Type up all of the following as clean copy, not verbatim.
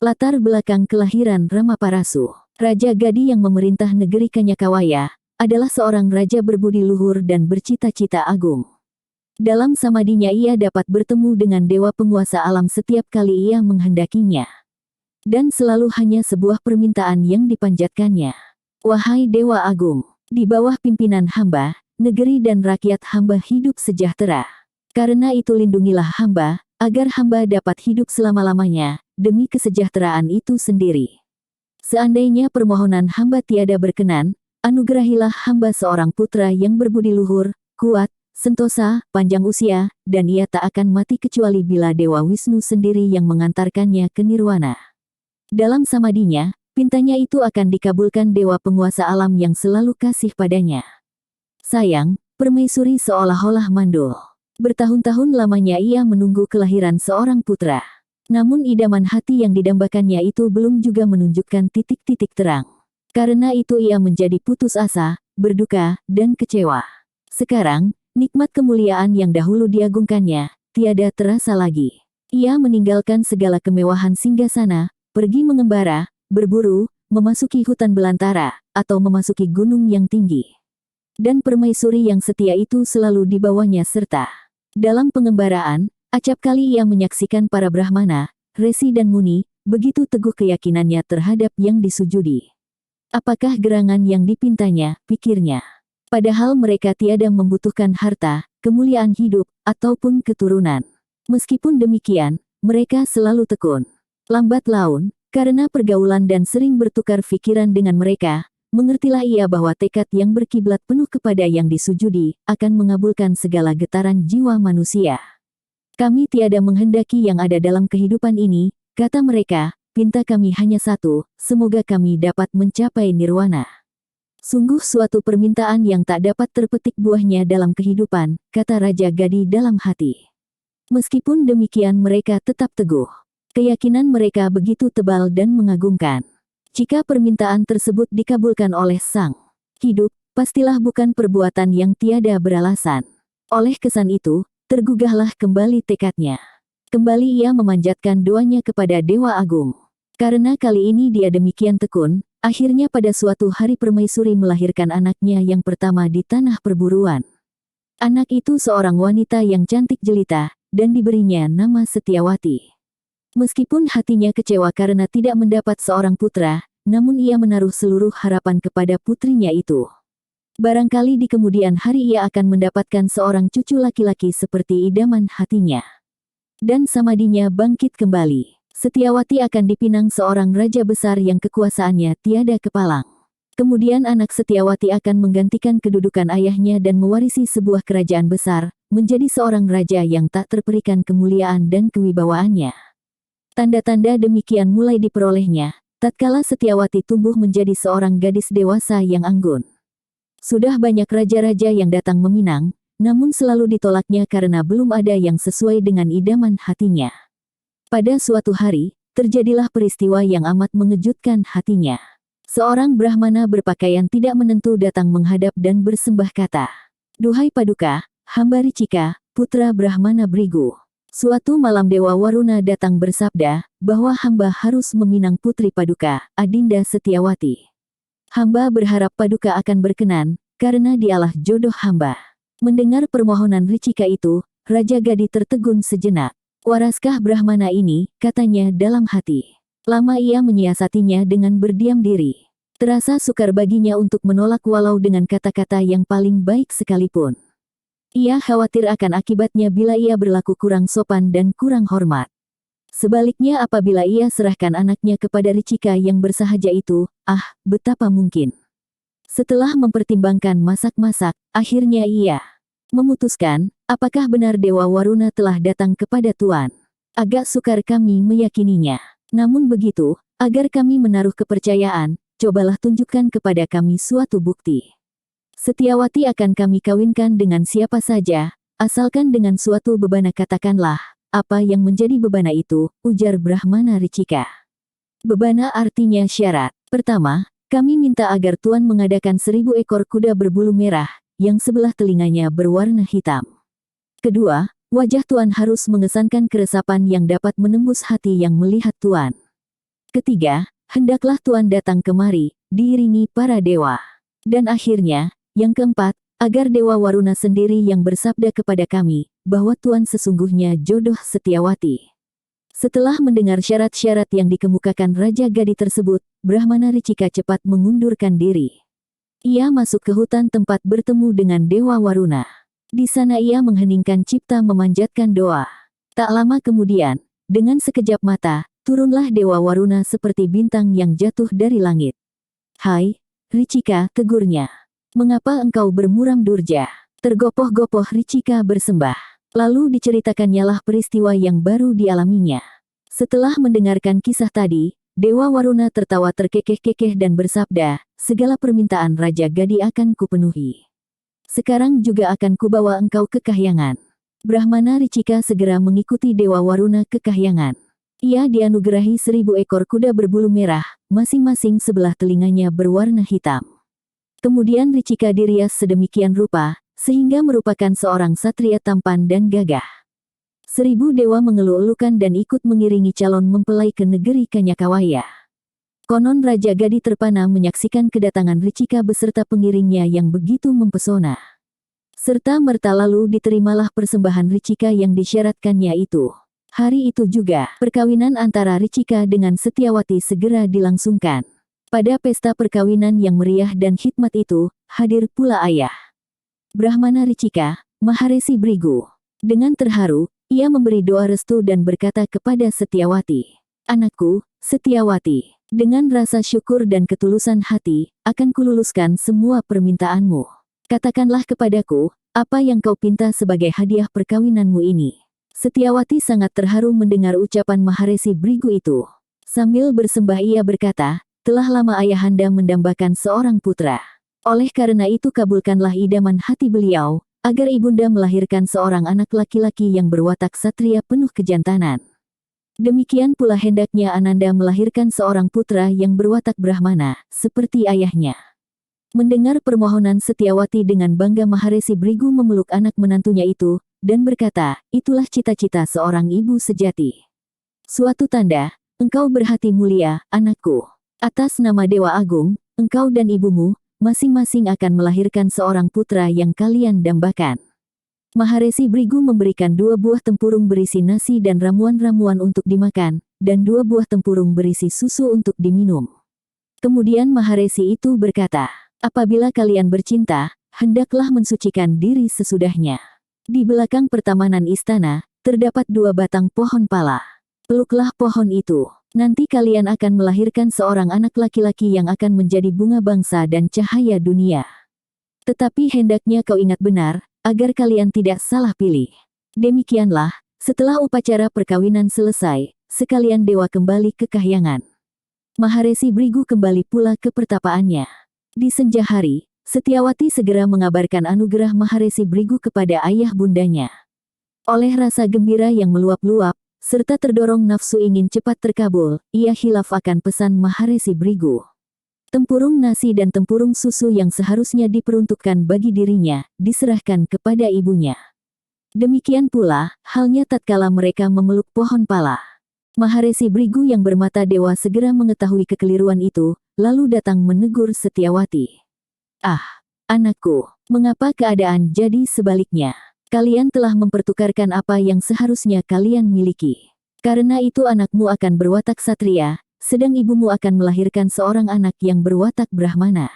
Latar belakang kelahiran Ramaparasu. Raja Gadi yang memerintah negeri Kanyakawaya adalah seorang raja berbudi luhur dan bercita-cita agung. Dalam samadinya ia dapat bertemu dengan dewa penguasa alam setiap kali ia menghendakinya. Dan selalu hanya sebuah permintaan yang dipanjatkannya. Wahai Dewa Agung, di bawah pimpinan hamba, negeri dan rakyat hamba hidup sejahtera. Karena itu lindungilah hamba, agar hamba dapat hidup selama-lamanya, demi kesejahteraan itu sendiri. Seandainya permohonan hamba tiada berkenan, anugerahilah hamba seorang putra yang berbudi luhur, kuat, sentosa, panjang usia, dan ia tak akan mati kecuali bila Dewa Wisnu sendiri yang mengantarkannya ke nirwana. Dalam samadinya, pintanya itu akan dikabulkan dewa penguasa alam yang selalu kasih padanya. Sayang, permaisuri seolah-olah mandul. Bertahun-tahun lamanya ia menunggu kelahiran seorang putra. Namun idaman hati yang didambakannya itu belum juga menunjukkan titik-titik terang. Karena itu ia menjadi putus asa, berduka, dan kecewa. Sekarang, nikmat kemuliaan yang dahulu diagungkannya, tiada terasa lagi. Ia meninggalkan segala kemewahan singgasana, pergi mengembara, berburu, memasuki hutan belantara, atau memasuki gunung yang tinggi. Dan permaisuri yang setia itu selalu dibawanya serta. Dalam pengembaraan, acap kali ia menyaksikan para brahmana, resi dan muni, begitu teguh keyakinannya terhadap yang disujudi. Apakah gerangan yang dipintanya, pikirnya. Padahal mereka tiada membutuhkan harta, kemuliaan hidup, ataupun keturunan. Meskipun demikian, mereka selalu tekun. Lambat laun, karena pergaulan dan sering bertukar pikiran dengan mereka, mengertilah ia bahwa tekad yang berkiblat penuh kepada yang disujudi, akan mengabulkan segala getaran jiwa manusia. Kami tiada menghendaki yang ada dalam kehidupan ini, kata mereka, pinta kami hanya satu, semoga kami dapat mencapai nirwana. Sungguh suatu permintaan yang tak dapat terpetik buahnya dalam kehidupan, kata Raja Gadi dalam hati. Meskipun demikian mereka tetap teguh. Keyakinan mereka begitu tebal dan mengagumkan. Jika permintaan tersebut dikabulkan oleh sang hidup, pastilah bukan perbuatan yang tiada beralasan. Oleh kesan itu, tergugahlah kembali tekadnya. Kembali ia memanjatkan doanya kepada Dewa Agung. Karena kali ini dia demikian tekun, akhirnya pada suatu hari permaisuri melahirkan anaknya yang pertama di tanah perburuan. Anak itu seorang wanita yang cantik jelita, dan diberinya nama Setiawati. Meskipun hatinya kecewa karena tidak mendapat seorang putra, namun ia menaruh seluruh harapan kepada putrinya itu. Barangkali di kemudian hari ia akan mendapatkan seorang cucu laki-laki seperti idaman hatinya. Dan samadinya bangkit kembali. Setiawati akan dipinang seorang raja besar yang kekuasaannya tiada kepalang. Kemudian anak Setiawati akan menggantikan kedudukan ayahnya dan mewarisi sebuah kerajaan besar, menjadi seorang raja yang tak terperikan kemuliaan dan kewibawaannya. Tanda-tanda demikian mulai diperolehnya, tatkala Setiawati tumbuh menjadi seorang gadis dewasa yang anggun. Sudah banyak raja-raja yang datang meminang, namun selalu ditolaknya karena belum ada yang sesuai dengan idaman hatinya. Pada suatu hari, terjadilah peristiwa yang amat mengejutkan hatinya. Seorang brahmana berpakaian tidak menentu datang menghadap dan bersembah kata, "Duhai Paduka, hamba Ricika, putra Brahmana Brigu. Suatu malam Dewa Waruna datang bersabda, bahwa hamba harus meminang putri Paduka, Adinda Setiawati. Hamba berharap Paduka akan berkenan, karena dialah jodoh hamba." Mendengar permohonan Ricika itu, Raja Gadi tertegun sejenak. Waraskah Brahmana ini, katanya dalam hati. Lama ia menyiasatinya dengan berdiam diri. Terasa sukar baginya untuk menolak walau dengan kata-kata yang paling baik sekalipun. Ia khawatir akan akibatnya bila ia berlaku kurang sopan dan kurang hormat. Sebaliknya apabila ia serahkan anaknya kepada Ricika yang bersahaja itu, betapa mungkin. Setelah mempertimbangkan masak-masak, akhirnya ia memutuskan, apakah benar Dewa Waruna telah datang kepada Tuan? Agak sukar kami meyakininya. Namun begitu, agar kami menaruh kepercayaan, cobalah tunjukkan kepada kami suatu bukti. Setiawati akan kami kawinkan dengan siapa saja, asalkan dengan suatu bebana. Katakanlah, apa yang menjadi bebana itu, ujar Brahmana Ricika. Bebana artinya syarat. Pertama, kami minta agar Tuan mengadakan 1000 ekor kuda berbulu merah, yang sebelah telinganya berwarna hitam. Kedua, wajah Tuan harus mengesankan keresapan yang dapat menembus hati yang melihat Tuan. Ketiga, hendaklah Tuan datang kemari, diiringi para dewa. Dan akhirnya, yang keempat, agar Dewa Waruna sendiri yang bersabda kepada kami, bahwa Tuan sesungguhnya jodoh Setiawati. Setelah mendengar syarat-syarat yang dikemukakan Raja Gadi tersebut, Brahmana Ricika cepat mengundurkan diri. Ia masuk ke hutan tempat bertemu dengan Dewa Waruna. Di sana ia mengheningkan cipta memanjatkan doa. Tak lama kemudian, dengan sekejap mata, turunlah Dewa Waruna seperti bintang yang jatuh dari langit. "Hai, Ricika," tegurnya. "Mengapa engkau bermuram durja?" Tergopoh-gopoh Ricika bersembah. Lalu diceritakannya lah peristiwa yang baru dialaminya. Setelah mendengarkan kisah tadi, Dewa Waruna tertawa terkekeh-kekeh dan bersabda, "Segala permintaan Raja Gadi akan kupenuhi. Sekarang juga akan kubawa engkau ke kahyangan." Brahmana Ricika segera mengikuti Dewa Waruna ke kahyangan. Ia dianugerahi 1000 ekor kuda berbulu merah, masing-masing sebelah telinganya berwarna hitam. Kemudian Ricika dirias sedemikian rupa, sehingga merupakan seorang satria tampan dan gagah. 1000 dewa mengeluh-elukan dan ikut mengiringi calon mempelai ke negeri Kanyakawaya. Konon Raja Gadi terpana menyaksikan kedatangan Ricika beserta pengiringnya yang begitu mempesona. Serta merta lalu diterimalah persembahan Ricika yang disyaratkannya itu. Hari itu juga, perkawinan antara Ricika dengan Setiawati segera dilangsungkan. Pada pesta perkawinan yang meriah dan hikmat itu, hadir pula ayah Brahmana Ricika, Maharesi Brigu. Dengan terharu, ia memberi doa restu dan berkata kepada Setiawati, "Anakku, Setiawati, dengan rasa syukur dan ketulusan hati, akan kululuskan semua permintaanmu. Katakanlah kepadaku, apa yang kau pinta sebagai hadiah perkawinanmu ini." Setiawati sangat terharu mendengar ucapan Maharesi Brigu itu. Sambil bersembah ia berkata, "Telah lama ayahanda mendambakan seorang putra. Oleh karena itu kabulkanlah idaman hati beliau, agar ibunda melahirkan seorang anak laki-laki yang berwatak satria penuh kejantanan. Demikian pula hendaknya Ananda melahirkan seorang putra yang berwatak Brahmana, seperti ayahnya." Mendengar permohonan Setiawati dengan bangga Maharesi Brigu memeluk anak menantunya itu, dan berkata, "Itulah cita-cita seorang ibu sejati. Suatu tanda, engkau berhati mulia, anakku. Atas nama Dewa Agung, engkau dan ibumu, masing-masing akan melahirkan seorang putra yang kalian dambakan." Maharesi Brigu memberikan 2 buah tempurung berisi nasi dan ramuan-ramuan untuk dimakan, dan 2 buah tempurung berisi susu untuk diminum. Kemudian Maharesi itu berkata, "Apabila kalian bercinta, hendaklah mensucikan diri sesudahnya. Di belakang pertamanan istana, terdapat 2 batang pohon pala. Peluklah pohon itu. Nanti kalian akan melahirkan seorang anak laki-laki yang akan menjadi bunga bangsa dan cahaya dunia. Tetapi hendaknya kau ingat benar, agar kalian tidak salah pilih." Demikianlah, setelah upacara perkawinan selesai, sekalian dewa kembali ke kahyangan. Maharesi Brigu kembali pula ke pertapaannya. Di senja hari, Setiawati segera mengabarkan anugerah Maharesi Brigu kepada ayah bundanya. Oleh rasa gembira yang meluap-luap, serta terdorong nafsu ingin cepat terkabul, ia hilaf akan pesan Maharesi Brigu. Tempurung nasi dan tempurung susu yang seharusnya diperuntukkan bagi dirinya, diserahkan kepada ibunya. Demikian pula, halnya tatkala mereka memeluk pohon pala. Maharesi Brigu yang bermata dewa segera mengetahui kekeliruan itu, lalu datang menegur Setiawati. "Ah, anakku, mengapa keadaan jadi sebaliknya? Kalian telah mempertukarkan apa yang seharusnya kalian miliki. Karena itu anakmu akan berwatak satria, sedang ibumu akan melahirkan seorang anak yang berwatak Brahmana."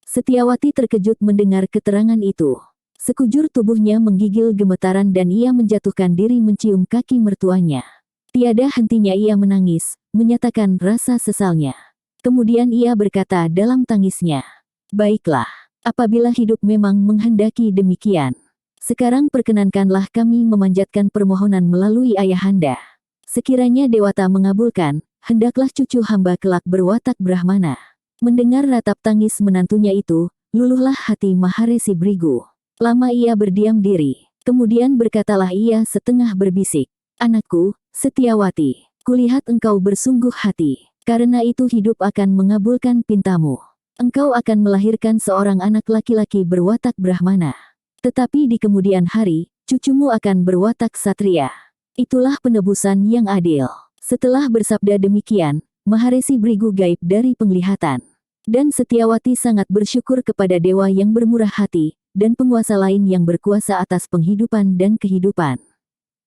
Setiawati terkejut mendengar keterangan itu. Sekujur tubuhnya menggigil gemetaran dan ia menjatuhkan diri mencium kaki mertuanya. Tiada hentinya ia menangis, menyatakan rasa sesalnya. Kemudian ia berkata dalam tangisnya, "Baiklah, apabila hidup memang menghendaki demikian. Sekarang perkenankanlah kami memanjatkan permohonan melalui ayahanda. Sekiranya dewata mengabulkan, hendaklah cucu hamba kelak berwatak Brahmana." Mendengar ratap tangis menantunya itu, luluhlah hati Maharesi Brigu. Lama ia berdiam diri. Kemudian berkatalah ia setengah berbisik, "Anakku, Setiawati, kulihat engkau bersungguh hati. Karena itu hidup akan mengabulkan pintamu. Engkau akan melahirkan seorang anak laki-laki berwatak Brahmana. Tetapi di kemudian hari, cucumu akan berwatak satria. Itulah penebusan yang adil." Setelah bersabda demikian, Maharesi Brigu gaib dari penglihatan. Dan Setiawati sangat bersyukur kepada dewa yang bermurah hati, dan penguasa lain yang berkuasa atas penghidupan dan kehidupan.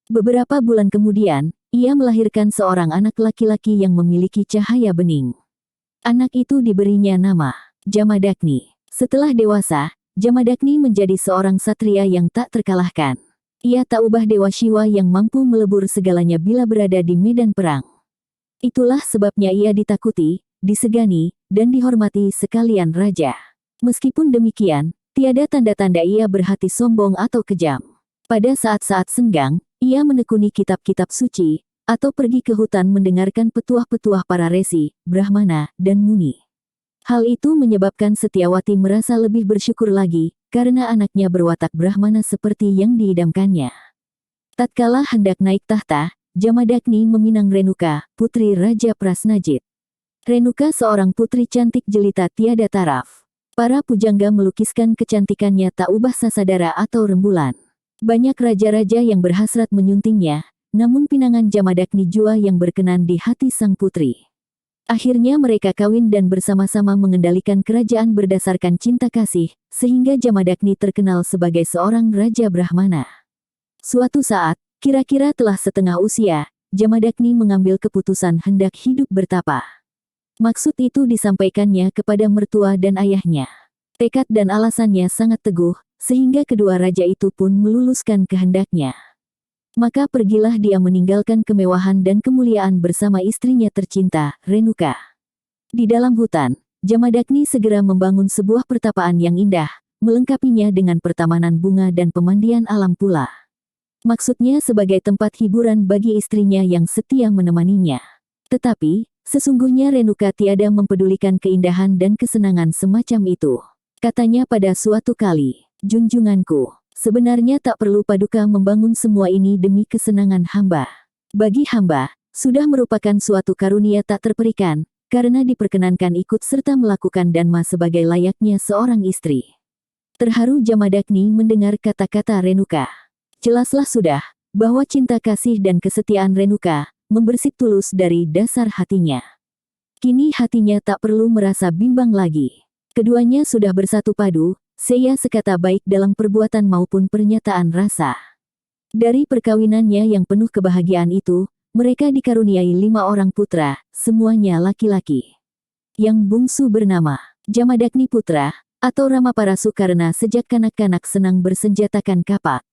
Beberapa bulan kemudian, ia melahirkan seorang anak laki-laki yang memiliki cahaya bening. Anak itu diberinya nama Jamadagni. Setelah dewasa, Jamadagni menjadi seorang satria yang tak terkalahkan. Ia tak ubah dewa Shiva yang mampu melebur segalanya bila berada di medan perang. Itulah sebabnya ia ditakuti, disegani, dan dihormati sekalian raja. Meskipun demikian, tiada tanda-tanda ia berhati sombong atau kejam. Pada saat-saat senggang, ia menekuni kitab-kitab suci, atau pergi ke hutan mendengarkan petuah-petuah para resi, brahmana, dan muni. Hal itu menyebabkan Setiawati merasa lebih bersyukur lagi, karena anaknya berwatak brahmana seperti yang diidamkannya. Tatkala hendak naik tahta, Jamadagni meminang Renuka, putri Raja Prasnajit. Renuka seorang putri cantik jelita tiada taraf. Para pujangga melukiskan kecantikannya tak ubah sasadara atau rembulan. Banyak raja-raja yang berhasrat menyuntingnya, namun pinangan Jamadagni jua yang berkenan di hati sang putri. Akhirnya mereka kawin dan bersama-sama mengendalikan kerajaan berdasarkan cinta kasih, sehingga Jamadagni terkenal sebagai seorang raja Brahmana. Suatu saat, kira-kira telah setengah usia, Jamadagni mengambil keputusan hendak hidup bertapa. Maksud itu disampaikannya kepada mertua dan ayahnya. Tekad dan alasannya sangat teguh, sehingga kedua raja itu pun meluluskan kehendaknya. Maka pergilah dia meninggalkan kemewahan dan kemuliaan bersama istrinya tercinta, Renuka. Di dalam hutan, Jamadagni segera membangun sebuah pertapaan yang indah, melengkapinya dengan pertamanan bunga dan pemandian alam pula. Maksudnya sebagai tempat hiburan bagi istrinya yang setia menemaninya. Tetapi, sesungguhnya Renuka tiada mempedulikan keindahan dan kesenangan semacam itu. Katanya pada suatu kali, "Junjunganku, sebenarnya tak perlu Paduka membangun semua ini demi kesenangan hamba. Bagi hamba, sudah merupakan suatu karunia tak terperikan, karena diperkenankan ikut serta melakukan dharma sebagai layaknya seorang istri." Terharu Jamadagni mendengar kata-kata Renuka. Jelaslah sudah, bahwa cinta kasih dan kesetiaan Renuka membersih tulus dari dasar hatinya. Kini hatinya tak perlu merasa bimbang lagi. Keduanya sudah bersatu padu, seya sekata baik dalam perbuatan maupun pernyataan rasa. Dari perkawinannya yang penuh kebahagiaan itu, mereka dikaruniai 5 orang putra, semuanya laki-laki. Yang bungsu bernama Jamadagni Putra, atau Ramaparasu karena sejak kanak-kanak senang bersenjatakan kapak.